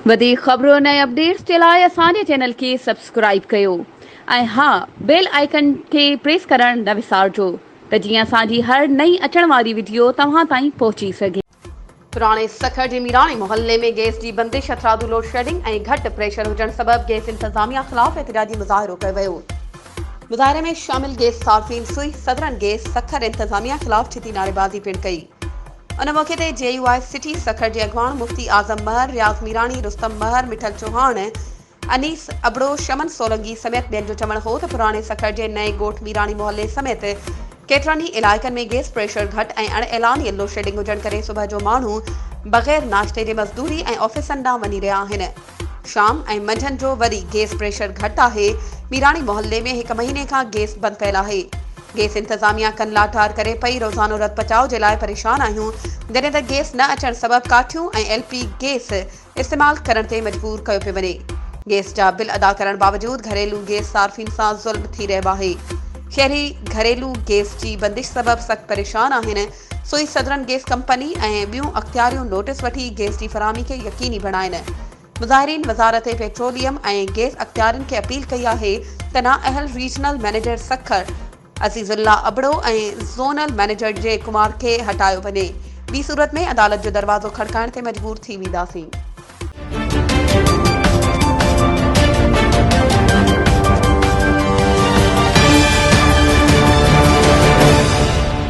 वधीक ख़बरों ऐं अपडेट्स जे लाइ असांजे चैनल खे सब्सक्राइब कयो ऐं हा बेल आइकन खे प्रेस करणु न विसारिजो त जीअं असांजी हर नई अचण वारी वीडियो तव्हां ताईं पहुची सघे। पुराणे सखर जे मीराणी मोहल्ले में गैस जी बंदिश, हथरादू लोड शेडिंग ऐं घटि प्रेशर हुजण सबबि गैस इंतज़ामिया ख़िलाफ़ एतिजाजी मुज़ाहिरो कयो वियो। मुज़ाहिरे में शामिल गैस सार्फिन सुई सदरन गैस सखर इंतज़ामिया ख़िलाफ़ छिती नारेबाज़ी पिणु कई। उन मौके ते JUI सिटी सखर जे अॻवान मुफ्ती आज़म महर, रियाज़ मीराणी, रुस्तम महर, मिठल चौहान, अनीस अबड़ो, शमन सोलंगी समेत ॿियनि जो चवणु हो त पुराणे सखर जे नए ॻोठ मीराणी मोहल्ले समेत केतिरनि ई इलाइक़नि में गैस प्रेशर घटि ऐं अणएलानी लोड शेडिंग हुजण करे सुबुह जो माण्हू बग़ैर नाश्ते जे मज़दूरी ऐं ऑफिसनि ॾांहुं वञी रहिया आहिनि। शाम ऐं मंझंदि जो वरी गैस प्रेशर घटि आहे। मीराणी मोहल्ले में 1 महीने खां गैस बंदि कयल आहे। गैस इंतज़ामिया कन लाठार करे पई रोज़ानो रत पचाव जे लाइ परेशान आहियूं, जॾहिं त गैस न अचण सबबि काठियूं ऐं LP गैस इस्तेमालु करण ते मजबूर कयो पियो वञे। गैस जा बिल अदा करण बावजूदि घरेलू गैस सार्फिन सां ज़ुल्म थी रहियो आहे। शहरी घरेलू गैस जी बंदिश सबबि सख़्तु परेशान आहिनि। सुई सदरन गैस कंपनी ऐं ॿियूं अख़्तियारियूं नोटिस वठी गैस जी फ़राहमी खे यकीनी बणाइनि। मुज़ाहिरीन वज़ारत पेट्रोलियम ऐं गैस अख़्तियारनि खे अपील कई आहे त नाअहल रीजनल मैनेजर सखर अज़ीज़ुल्ला अबड़ो ऐं ज़ोनल मैनेजर जे कुमार खे हटायो वञे। ॿी सूरत में अदालत जो दरवाज़ो खड़काइण ते मजबूर थी वेंदासीं।